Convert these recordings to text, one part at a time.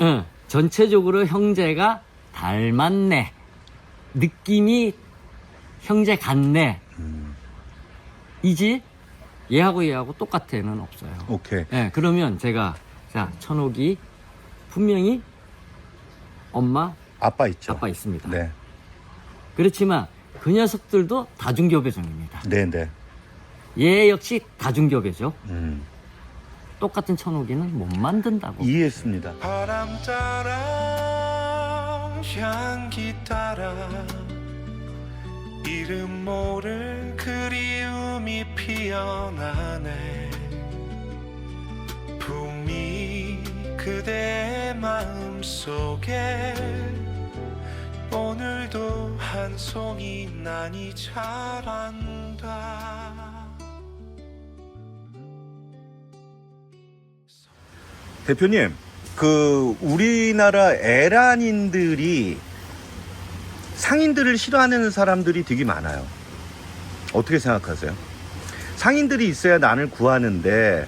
응, 전체적으로 형제가 닮았네. 느낌이 형제 같네. 이지 얘하고 똑같아는 없어요. 오케이. 네, 그러면 제가 자 천옥이 분명히 엄마 아빠 있죠. 아빠 있습니다. 네. 그렇지만 그 녀석들도 다중교배종입니다. 네네. 얘 역시 다중교배죠. 음. 똑같은 천옥이는 못 만든다고. 이해했습니다. 바람 따라 향기 따라 이름 모를 그리움이 피어나네. 품이 그대의 마음속에 오늘도 한 송이 난이 자란다. 대표님, 그 우리나라 에란인들이 상인들을 싫어하는 사람들이 되게 많아요. 어떻게 생각하세요? 상인들이 있어야 난을 구하는데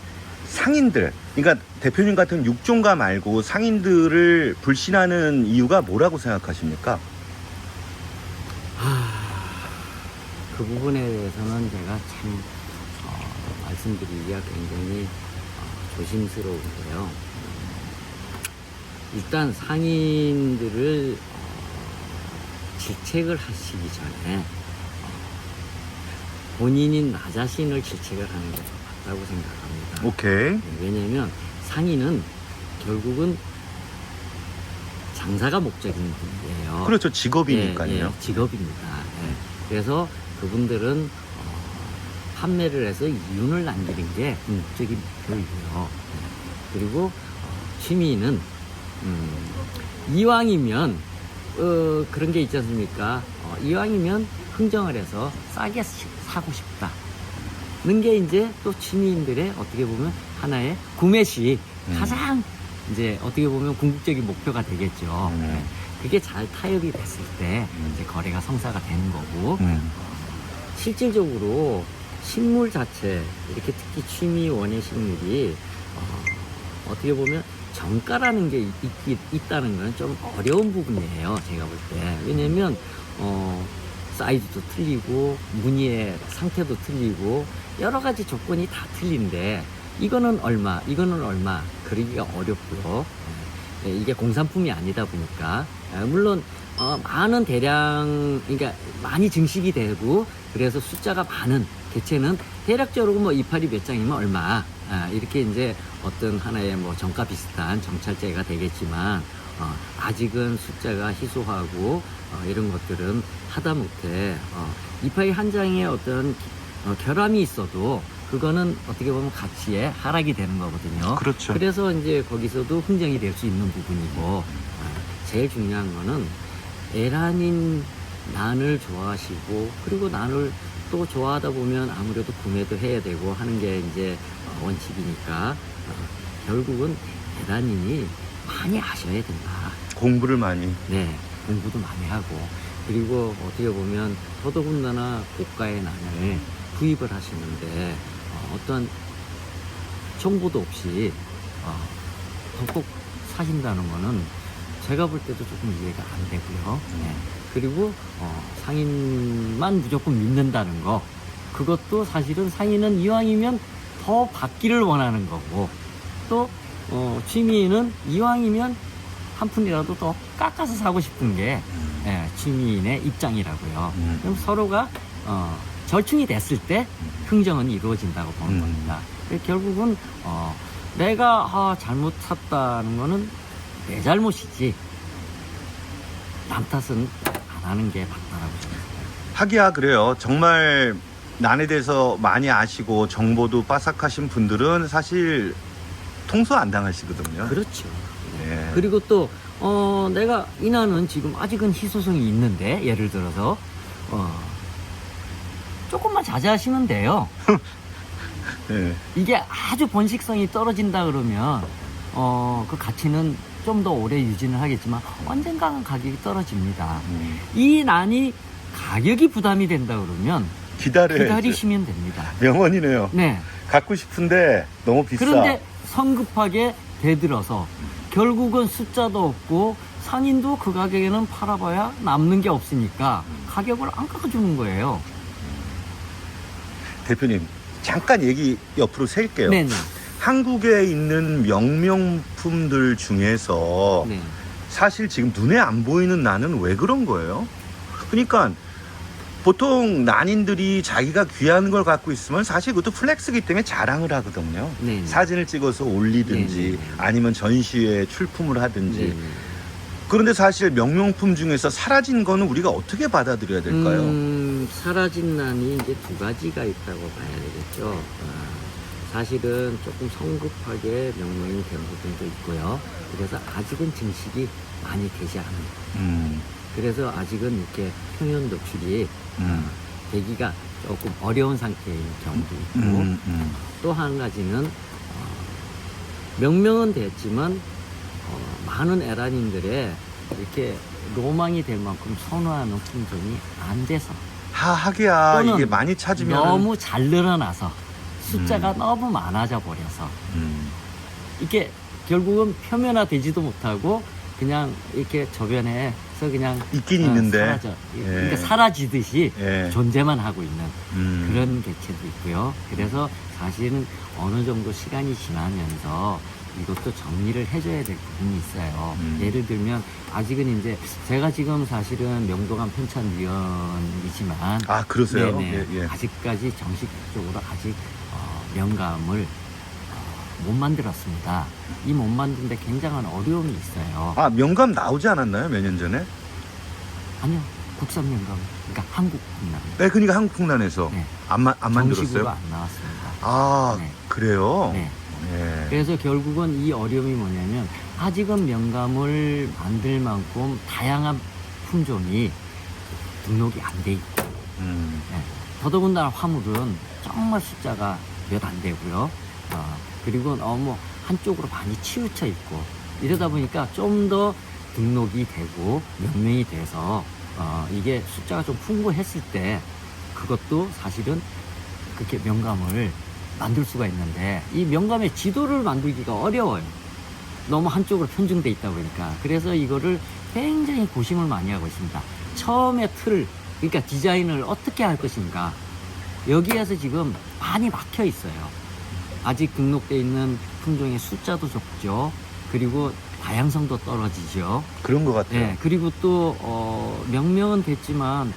상인들, 그러니까 대표님 같은 육종가 말고 상인들을 불신하는 이유가 뭐라고 생각하십니까? 그 부분에 대해서는 제가 참 말씀드리기가 굉장히 조심스러운데요. 일단 상인들을 질책을 하시기 전에 본인인 나 자신을 질책을 하는 게 더 맞다고 생각합니다. 오케이. 왜냐하면 상인은 결국은 장사가 목적인 분이에요. 그렇죠. 직업이니까요. 예, 직업입니다. 예. 그래서 그분들은 판매를 해서 이윤을 남기는 게 궁극적인 목표이고요. 예. 그리고 취미는 이왕이면 그런 게 있지 않습니까? 이왕이면 흥정을 해서 싸게 사고 싶다. 는 게 이제 또 취미인들의 어떻게 보면 하나의 구매시 가장 이제 어떻게 보면 궁극적인 목표가 되겠죠. 네. 그게 잘 타협이 됐을 때 이제 거래가 성사가 되는 거고 실질적으로 식물 자체 이렇게 특히 취미 원예 식물이 어떻게 보면 정가라는 게 있다는 건 좀 어려운 부분이에요. 제가 볼 때. 왜냐면 사이즈도 틀리고 무늬의 상태도 틀리고 여러 가지 조건이 다 틀린데 이거는 얼마, 이거는 얼마 그러기가 어렵고요. 이게 공산품이 아니다 보니까 물론 많은 대량, 그러니까 많이 증식이 되고 그래서 숫자가 많은 개체는 대략적으로 뭐 이파리 몇 장이면 얼마 이렇게 이제 어떤 하나의 뭐 정가 비슷한 정찰제가 되겠지만 아직은 숫자가 희소하고 이런 것들은 하다못해 이파리 한 장에 어떤 결함이 있어도 그거는 어떻게 보면 가치에 하락이 되는 거거든요. 그렇죠. 그래서 이제 거기서도 흥정이 될 수 있는 부분이고 제일 중요한 거는 에란인 난을 좋아하시고 그리고 난을 또 좋아하다 보면 아무래도 구매도 해야 되고 하는 게 이제 원칙이니까 결국은 에란인이 많이 아셔야 된다. 공부를 많이. 네, 공부도 많이 하고 그리고 어떻게 보면 더더군다나 고가의 난을 구입을 하시는데 어떤 정보도 없이 덕곡 사신다는 거는 제가 볼 때도 조금 이해가 안 되고요. 네. 그리고 상인만 무조건 믿는다는 거 그것도 사실은 상인은 이왕이면 더 받기를 원하는 거고 또 취미인은 이왕이면 한 푼이라도 더 깎아서 사고 싶은 게 취미인의 입장이라고요. 그럼 서로가 절충이 됐을 때 흥정은 이루어진다고 보는 겁니다. 결국은 내가 잘못 샀다는 거는 내 잘못이지 남 탓은 안 하는 게 맞다라고 생각해요. 하기야 그래요. 정말 난에 대해서 많이 아시고 정보도 빠삭하신 분들은 사실 통수 안 당하시거든요. 그렇죠. 네. 그리고 또 내가 이 난은 지금 아직은 희소성이 있는데 예를 들어서 조금만 자제하시면 돼요. 네. 이게 아주 번식성이 떨어진다 그러면 그 가치는 좀 더 오래 유지는 하겠지만 언젠가는 가격이 떨어집니다. 이 난이 가격이 부담이 된다 그러면 기다리시면 됩니다. 명언이네요. 네. 갖고 싶은데 너무 비싸. 그런데 성급하게 대들어서 결국은 숫자도 없고 상인도 그 가격에는 팔아봐야 남는 게 없으니까 가격을 안 깎아주는 거예요. 대표님, 잠깐 얘기 옆으로 셀게요. 네네. 한국에 있는 명명품들 중에서 네. 사실 지금 눈에 안 보이는 난은 왜 그런 거예요? 그러니까 보통 난인들이 자기가 귀한 걸 갖고 있으면 사실 그것도 플렉스기 때문에 자랑을 하거든요. 네. 사진을 찍어서 올리든지 네. 아니면 전시회에 출품을 하든지. 네. 그런데 사실 명명품 중에서 사라진 거는 우리가 어떻게 받아들여야 될까요? 사라진 난이 이제 두 가지가 있다고 봐야 되겠죠. 사실은 조금 성급하게 명명이 된 부분도 있고요. 그래서 아직은 증식이 많이 되지 않습니다. 그래서 아직은 이렇게 표면 노출이 되기가 조금 어려운 상태인 경우도 있고, 또 한 가지는 명명은 됐지만 많은 에란인들의 이렇게 로망이 될 만큼 선호하는 품종이 안 돼서, 하기야 또는 이게 많이 찾으면 너무 잘 늘어나서 숫자가 너무 많아져 버려서 이게 결국은 표면화 되지도 못하고 그냥 이렇게 저변에서 그냥 있긴 있는데 사라져. 예. 그러니까 사라지듯이 예. 존재만 하고 있는 그런 음. 개체도 있고요. 그래서 사실은 어느 정도 시간이 지나면서 이것도 정리를 해줘야 될 부분이 있어요. 예를 들면 아직은 이제 제가 지금 사실은 명도관 편찬위원이지만 아, 그러세요? 네네. 예, 예. 아직까지 정식적으로 아직 명감을 못 만들었습니다. 이 못 만드는데 굉장한 어려움이 있어요. 아, 명감 나오지 않았나요? 몇 년 전에? 아니요, 국산 명감, 그러니까 한국 국남. 네, 그러니까 한국풍란에서 네. 안 정식으로 만들었어요? 안 나왔습니다. 아, 네. 그래요? 네. 예. 그래서 결국은 이 어려움이 뭐냐면 아직은 명감을 만들 만큼 다양한 품종이 등록이 안 돼 있고, 네. 더더군다나 화물은 정말 숫자가 몇 안 되고요. 그리고 너무 한쪽으로 많이 치우쳐 있고 이러다 보니까 좀 더 등록이 되고 명명이 돼서 이게 숫자가 좀 풍부했을 때 그것도 사실은 그렇게 명감을 만들 수가 있는데 이 명감의 지도를 만들기가 어려워요. 너무 한쪽으로 편중돼 있다 보니까. 그래서 이거를 굉장히 고심을 많이 하고 있습니다. 처음에 틀, 그러니까 디자인을 어떻게 할 것인가, 여기에서 지금 많이 막혀 있어요. 아직 등록돼 있는 품종의 숫자도 적죠. 그리고 다양성도 떨어지죠. 그런 것 같아요. 네, 그리고 또 명명은 됐지만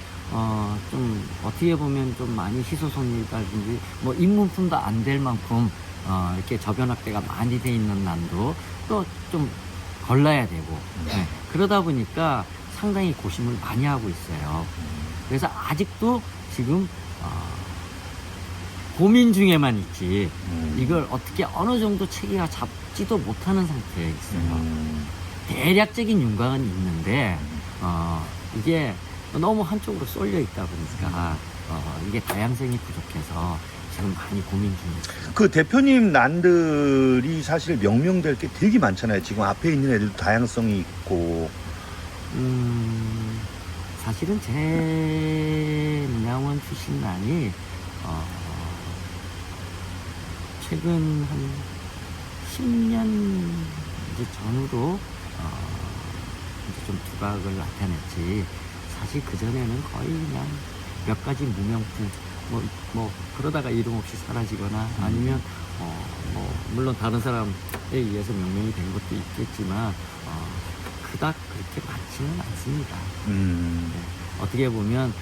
좀 어떻게 보면 좀 많이 희소성이라든지 뭐 입문품도 안 될 만큼 이렇게 저변 확대가 많이 돼 있는 난도 또 좀 걸러야 되고, 네, 그러다 보니까 상당히 고심을 많이 하고 있어요. 그래서 아직도 지금 고민 중에만 있지 이걸 어떻게 어느 정도 체계가 잡지도 못하는 상태에 있어요. 대략적인 윤곽은 있는데 이게 너무 한쪽으로 쏠려 있다 보니까 이게 다양성이 부족해서 지금 많이 고민 중이에요. 그 대표님 난들이 사실 명명될 게 되게 많잖아요. 지금 앞에 있는 애들도 다양성이 있고. 사실은 제 명원 출신 난이 최근 한 10년 이제 전후로 이제 좀 두각을 나타냈지. 사실 그전에는 거의 그냥 몇 가지 무명품, 뭐 그러다가 이름 없이 사라지거나 아니면 물론 다른 사람에 의해서 명명이 된 것도 있겠지만 그닥 그렇게 많지는 않습니다. 네. 어떻게 보면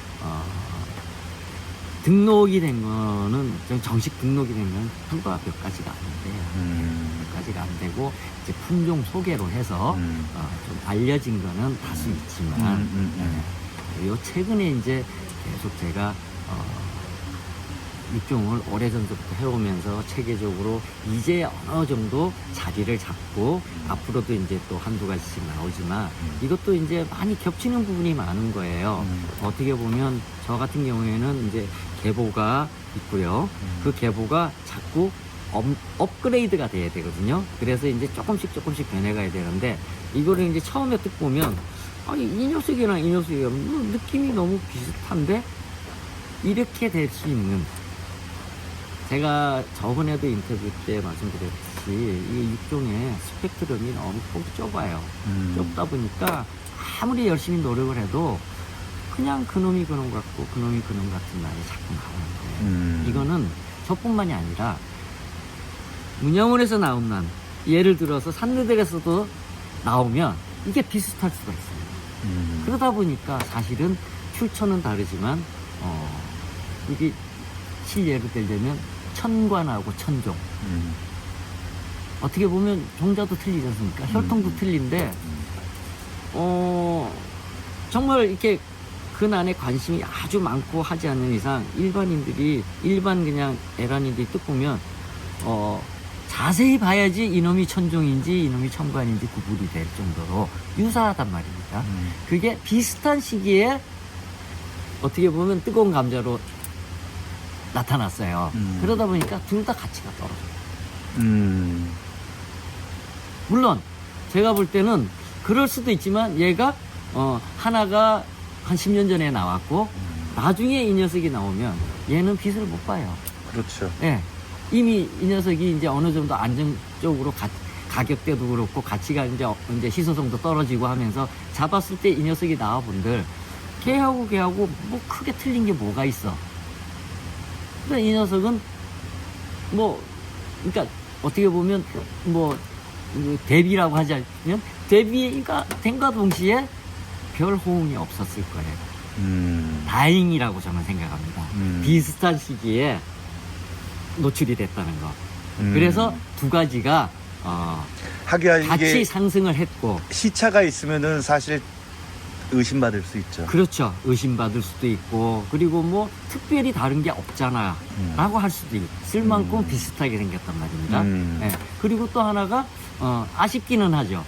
등록이 된 거는 정식 등록이 된 건 불과 몇 가지가 안 돼요. 몇 가지가 안 되고 이제 품종 소개로 해서 좀 알려진 거는 다수 있지만 요 최근에 이제 계속 제가 육종을 오래전부터 해오면서 체계적으로 이제 어느 정도 자리를 잡고 앞으로도 이제 또 한두 가지씩 나오지만 이것도 이제 많이 겹치는 부분이 많은 거예요. 어떻게 보면 저 같은 경우에는 이제 계보가 있고요. 그 계보가 자꾸 업그레이드가 돼야 되거든요. 그래서 이제 조금씩 변해가야 되는데 이거를 이제 처음에 딱 보면 아니 이 녀석이랑 이 녀석이랑 느낌이 너무 비슷한데 이렇게 될 수 있는, 제가 저번에도 인터뷰 때 말씀드렸듯이 이 육종의 스펙트럼이 너무 폭이 좁아요. 좁다 보니까 아무리 열심히 노력을 해도 그냥 그놈이 그놈 같고 그놈이 그놈 같은 날이 자꾸 나오는데 이거는 저뿐만이 아니라 문양원에서 나온 난, 예를 들어서 산내들에서도 나오면 이게 비슷할 수가 있어요. 그러다 보니까 사실은 출처는 다르지만 이게 실예로 들자면 천관하고 천종, 어떻게 보면 종자도 틀리지 않습니까? 혈통도 틀린데 정말 이렇게 그 난에 관심이 아주 많고 하지 않는 이상 일반인들이 일반 그냥 애란이들이 뜯 보면 자세히 봐야지 이놈이 천종인지 이놈이 천관인지 구분이 될 정도로 유사하단 말입니다. 그게 비슷한 시기에 어떻게 보면 뜨거운 감자로 나타났어요. 그러다 보니까 둘 다 가치가 떨어져요. 물론 제가 볼 때는 그럴 수도 있지만 얘가 하나가 한 10년 전에 나왔고 나중에 이 녀석이 나오면 얘는 빛을 못 봐요. 그렇죠. 예. 이미 이 녀석이 이제 어느 정도 안정적으로 가격대도 그렇고 가치가 이제 희소성도 떨어지고 하면서 잡았을 때 이 녀석이 나와본들 걔하고 뭐 크게 틀린 게 뭐가 있어. 그러니까 이 녀석은 그러니까 어떻게 보면 데뷔라고 하지 않으면 데뷔가 된과 동시에 별 호응이 없었을 거예요. 다행이라고 저는 생각합니다. 비슷한 시기에 노출이 됐다는 거. 그래서 두 가지가 하기야 같이 이게 상승을 했고 시차가 있으면은 사실 의심받을 수 있죠. 그렇죠. 의심받을 수도 있고 그리고 특별히 다른 게 없잖아 라고 할 수도 있을 만큼 비슷하게 생겼단 말입니다. 예. 그리고 또 하나가 아쉽기는 하죠.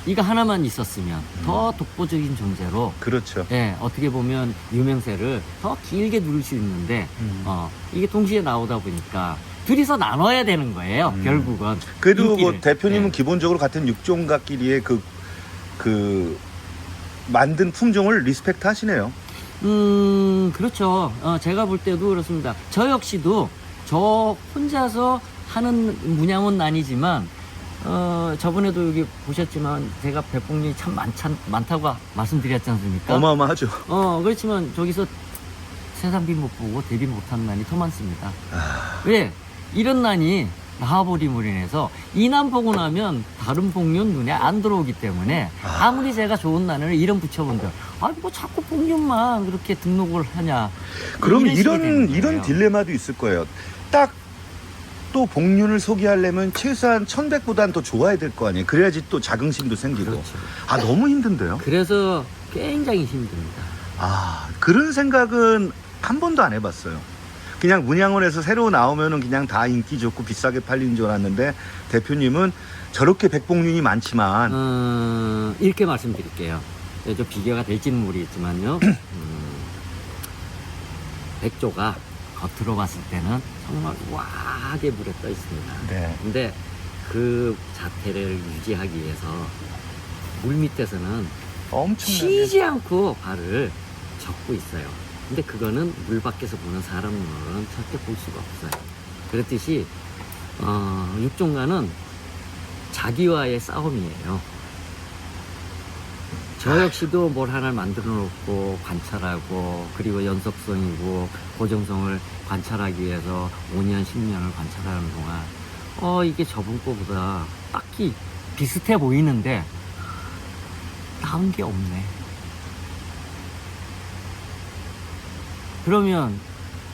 이거 하나만 있었으면 더 독보적인 존재로 그렇죠. 예, 어떻게 보면 유명세를 더 길게 누릴 수 있는데 이게 동시에 나오다 보니까 둘이서 나눠야 되는 거예요. 결국은. 그래도 인기를. 대표님은 예. 기본적으로 같은 육종가끼리의 그 만든 품종을 리스펙트 하시네요. 그렇죠. 제가 볼 때도 그렇습니다. 저 역시도 저 혼자서 하는 문양은 아니지만 저번에도 여기 보셨지만 제가 백봉률이 참 많다고 말씀드렸지 않습니까? 어마어마하죠. 그렇지만 저기서 세상 빛 못 보고 데뷔 못한 난이 더 많습니다. 왜? 이런 난이 나와버림으로 인해서 이 난 보고 나면 다른 복륜 눈에 안 들어오기 때문에 아무리 제가 좋은 난을 이름 붙여본들 뭐 자꾸 복륜만 그렇게 등록을 하냐. 그럼 이런 이런 딜레마도 있을 거예요. 딱 또 복륜을 소개하려면 최소한 1100보다는 더 좋아야 될 거 아니에요. 그래야지 또 자긍심도 생기고. 그렇죠. 너무 힘든데요. 그래서 굉장히 힘듭니다. 그런 생각은 한 번도 안 해봤어요. 그냥 문양원에서 새로 나오면은 그냥 다 인기 좋고 비싸게 팔리는 줄 알았는데 대표님은 저렇게 백복륜이 많지만 이렇게 말씀드릴게요. 좀 비교가 될지는 모르겠지만요. 백조가 겉으로 봤을 때는 정말 우아하게 물에 떠 있습니다. 네. 근데 그 자태를 유지하기 위해서 물 밑에서는 엄청나게 쉬지 않고 발을 젓고 있어요. 근데 그거는 물 밖에서 보는 사람으로는 절대 볼 수가 없어요. 그렇듯이 육종가는 자기와의 싸움이에요. 저 역시도 뭘 하나를 만들어 놓고 관찰하고 그리고 연속성이고 고정성을 관찰하기 위해서 5년, 10년을 관찰하는 동안 이게 저번 거보다 딱히 비슷해 보이는데 나온 게 없네. 그러면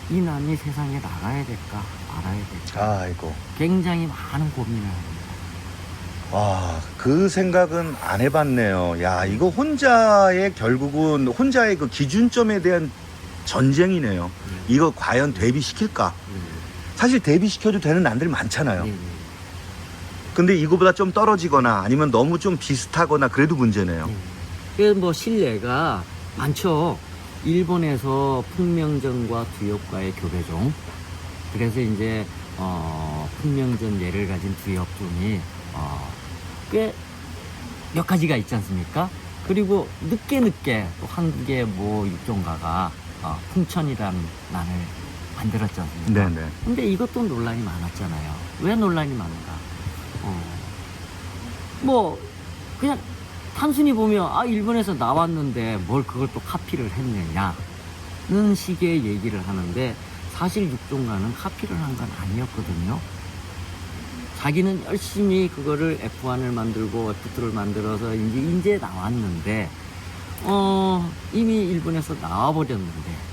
이 난이 세상에 나가야 될까 말아야 될까 아이고. 굉장히 많은 고민을 합니다. 그 생각은 안 해봤네요. 야, 이거 결국은 혼자의 그 기준점에 대한 전쟁이네요. 이거 과연 데뷔시킬까? 사실 데뷔시켜도 되는 난들 많잖아요. 근데 이거보다 좀 떨어지거나 아니면 너무 좀 비슷하거나 그래도 문제네요. 그래서 신뢰가 많죠. 일본에서 풍명전과 두엽과의 교배종. 그래서 이제 풍명전 예를 가진 두엽종이 꽤 몇 가지가 있지 않습니까? 그리고 늦게 또 한국의 육종가가 풍천이라는 난을 만들었지 않습니까? 네네. 근데 이것도 논란이 많았잖아요. 왜 논란이 많은가? 뭐 그냥 단순히 보면 일본에서 나왔는데 뭘 그걸 또 카피를 했느냐는 식의 얘기를 하는데 사실 육종가는 카피를 한 건 아니었거든요. 자기는 열심히 그거를 F1을 만들고 F2를 만들어서 이제 나왔는데 이미 일본에서 나와버렸는데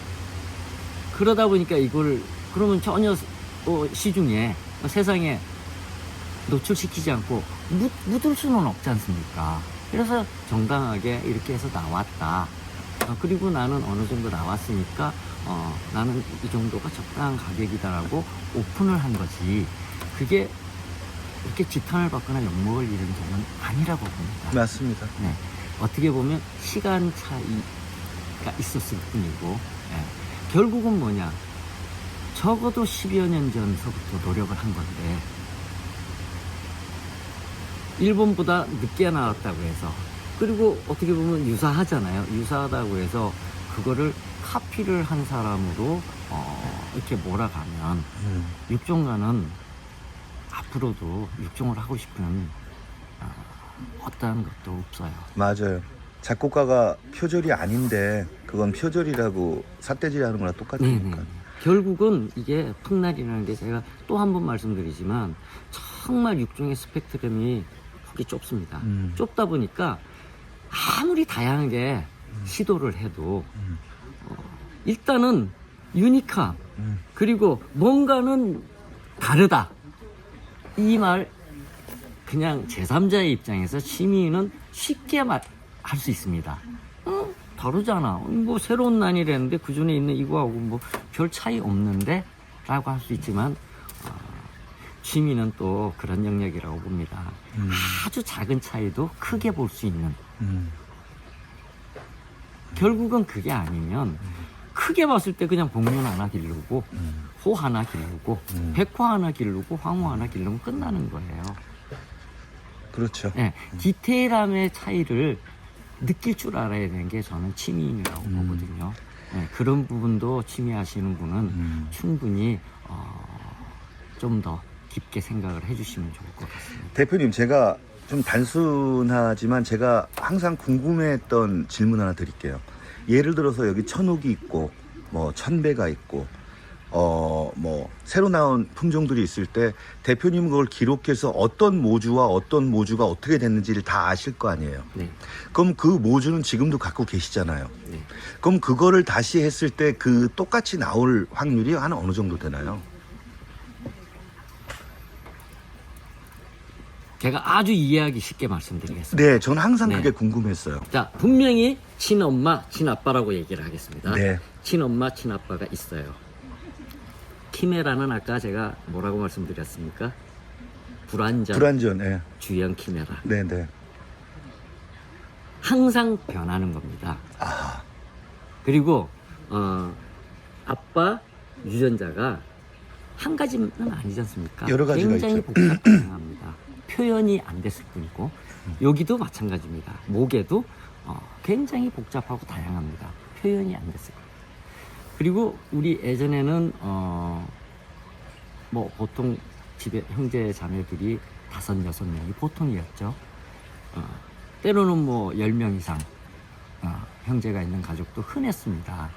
그러다 보니까 이걸 그러면 전혀 시중에 세상에 노출시키지 않고 묻을 수는 없지 않습니까? 그래서 정당하게 이렇게 해서 나왔다. 그리고 나는 어느 정도 나왔으니까 나는 이 정도가 적당한 가격이다라고 오픈을 한 거지. 그게 이렇게 지탄을 받거나 욕먹을 일은 저는 아니라고 봅니다. 맞습니다. 네. 어떻게 보면 시간 차이가 있었을 뿐이고 결국은 뭐냐, 적어도 10여 년 전서부터 노력을 한 건데 일본보다 늦게 나왔다고 해서, 그리고 어떻게 보면 유사하잖아요. 유사하다고 해서 그거를 카피를 한 사람으로 이렇게 몰아가면 육종가는 앞으로도 육종을 하고 싶은 어떠한 것도 없어요. 맞아요. 작곡가가 표절이 아닌데 그건 표절이라고 삿대질하는 거랑 똑같으니까. 결국은 이게 풍날이라는 게 제가 또 한 번 말씀드리지만 정말 육종의 스펙트럼이 폭이 좁습니다. 좁다 보니까 아무리 다양하게 시도를 해도 일단은 유니크함 그리고 뭔가는 다르다, 이 말 그냥 제3자의 입장에서 시민은 쉽게 할 수 있습니다. 다르잖아. 뭐 새로운 난이랬는데 그 전에 있는 이거하고 뭐 별 차이 없는데 라고 할 수 있지만 취미는 또 그런 영역이라고 봅니다. 아주 작은 차이도 크게 볼 수 있는. 결국은 그게 아니면 크게 봤을 때 그냥 복륜 하나 기르고 호 하나 기르고 백호 하나 기르고 황호 하나 기르면 끝나는 거예요. 그렇죠. 네, 디테일함의 차이를 느낄 줄 알아야 되는 게 저는 취미인이라고 보거든요. 네, 그런 부분도 취미하시는 분은 충분히 좀 더 깊게 생각을 해주시면 좋을 것 같습니다. 대표님, 제가 좀 단순하지만 제가 항상 궁금했던 질문 하나 드릴게요. 예를 들어서 여기 천옥이 있고 뭐 천배가 있고 뭐 새로 나온 품종들이 있을 때 대표님은 그걸 기록해서 어떤 모주와 어떤 모주가 어떻게 됐는지를 다 아실 거 아니에요. 네. 그럼 그 모주는 지금도 갖고 계시잖아요. 네. 그럼 그거를 다시 했을 때 그 똑같이 나올 확률이 한 어느 정도 되나요? 제가 아주 이해하기 쉽게 말씀드리겠습니다. 네, 저는 항상 네. 그게 궁금했어요. 자, 분명히 친엄마, 친아빠라고 얘기를 하겠습니다. 네. 친엄마, 친아빠가 있어요. 키메라는 아까 제가 뭐라고 말씀드렸습니까? 불완전, 네. 주형 키메라. 네, 네. 항상 변하는 겁니다. 아, 그리고 아빠 유전자가 한 가지는 아니지 않습니까? 여러 가지가 굉장히 있죠. 복잡합니다. 표현이 안 됐을 뿐이고 여기도 마찬가지입니다. 목에도 굉장히 복잡하고 다양합니다. 표현이 안 됐을 뿐. 그리고 우리 예전에는 뭐 보통 집에 형제 자매들이 5, 6명이 보통이었죠. 때로는 뭐 10명 이상 형제가 있는 가족도 흔했습니다.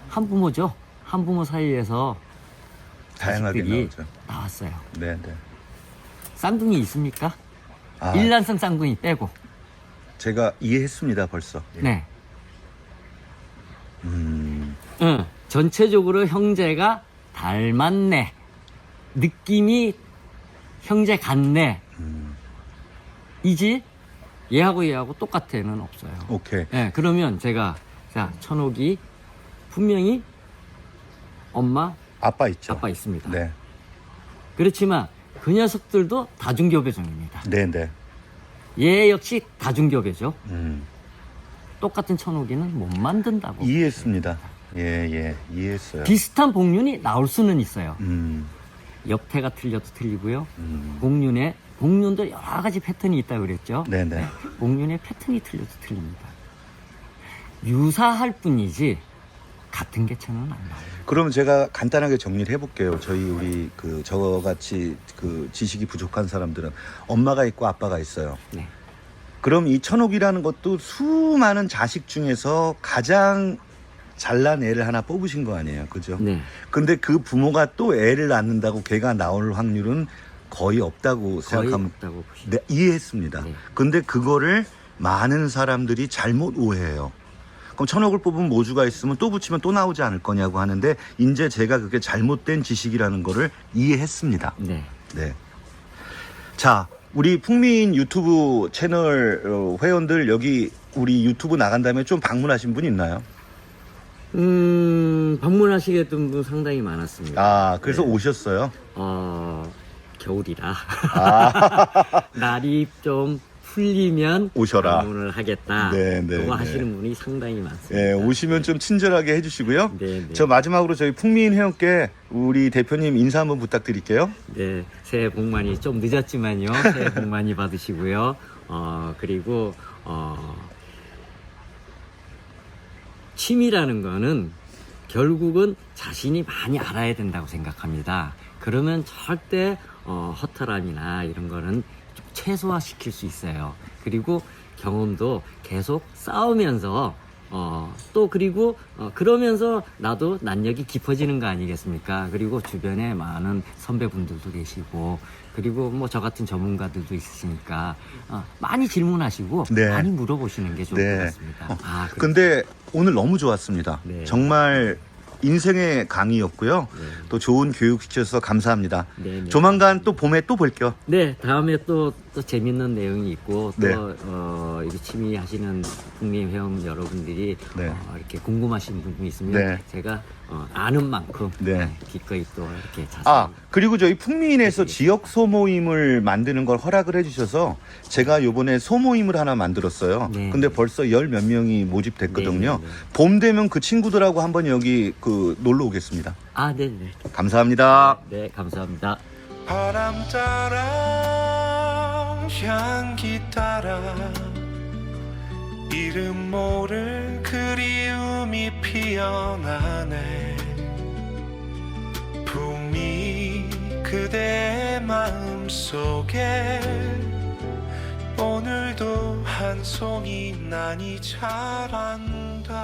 한부모죠. 한부모 사이에서 다양하게 자식들이 나오죠. 나왔어요. 네, 네. 쌍둥이 있습니까? 아, 일란성 쌍둥이 빼고. 제가 이해했습니다, 벌써. 예. 네. 음, 응. 전체적으로 형제가 닮았네. 느낌이 형제 같네. 이지 얘하고 똑같아는 없어요. 오케이. 네, 그러면 제가 자 천옥이 분명히 엄마, 아빠 있죠. 아빠 있습니다. 네, 그렇지만 그 녀석들도 다중교배종입니다. 네, 네. 얘 역시 다중교배죠. 음, 똑같은 천옥이는 못 만든다고. 이해했습니다. 예, 예, 이해했어요. 비슷한 복륜이 나올 수는 있어요. 옆태가 틀려도 틀리고요. 복륜도 여러 가지 패턴이 있다고 그랬죠. 네, 네. 복륜의 패턴이 틀려도 틀립니다. 유사할 뿐이지 같은 개체는 안 나와요. 그럼 제가 간단하게 정리를 해볼게요. 우리 저같이 지식이 부족한 사람들은 엄마가 있고 아빠가 있어요. 네. 그럼 이 천옥이라는 것도 수많은 자식 중에서 가장 잘난 애를 하나 뽑으신 거 아니에요, 그죠? 네. 근데 그 부모가 또 애를 낳는다고 걔가 나올 확률은 거의 없다고 거의 생각하면 없다고 보시죠. 네, 이해했습니다. 네. 근데 그거를 많은 사람들이 잘못 오해해요. 그럼 천옥을 뽑으면 모주가 있으면 또 붙이면 또 나오지 않을 거냐고 하는데 이제 제가 그게 잘못된 지식이라는 거를 이해했습니다. 네. 네. 자, 우리 풍민 유튜브 채널 회원들 여기 우리 유튜브 나간 다음에 좀 방문하신 분 있나요? 방문하시게 된 분 상당히 많았습니다. 아, 그래서 네. 오셨어요? 겨울이라 아, 날이 좀 풀리면 오셔라. 방문을 하겠다. 네, 네, 그거 네. 하시는 분이 상당히 많습니다. 예, 오시면 좀 친절하게 해주시고요. 네, 네. 저 마지막으로 저희 풍민 회원께 우리 대표님 인사 한번 부탁드릴게요. 네, 새해 복 많이 좀 늦었지만요. 새해 복 많이 받으시고요. 그리고 취미라는 거는 결국은 자신이 많이 알아야 된다고 생각합니다. 그러면 절대 허탈함이나 이런 거는 좀 최소화시킬 수 있어요. 그리고 경험도 계속 쌓으면서 또 그리고 그러면서 나도 난력이 깊어지는 거 아니겠습니까? 그리고 주변에 많은 선배분들도 계시고 그리고 뭐 저 같은 전문가들도 있으시니까 많이 질문하시고 네. 많이 물어보시는 게 좋을 네. 것 같습니다. 근데 오늘 너무 좋았습니다. 네. 정말 인생의 강의였고요. 네. 또 좋은 교육 시켜서 감사합니다. 네, 네. 조만간 또 봄에 또 볼게요. 네, 다음에 또 재밌는 내용이 있고 또 네. 이게 취미 하시는 국민 회원 여러분들이 네. 이렇게 궁금하신 부분이 있으면 네. 제가 아는 만큼 네. 기꺼이 또 이렇게 자세히 그리고 저희 풍민에서 지역 소모임을 만드는 걸 허락을 해주셔서 제가 요번에 소모임을 하나 만들었어요. 네. 근데 벌써 열 몇 명이 모집됐거든요. 네, 네, 네. 봄 되면 그 친구들하고 한번 여기 놀러 오겠습니다. 네네. 감사합니다. 네, 감사합니다. 바람 따라 향기 따라 이름 모를 그리움이 피어나네 붕이 그대의 마음속에 오늘도 한 송이 난이 자란다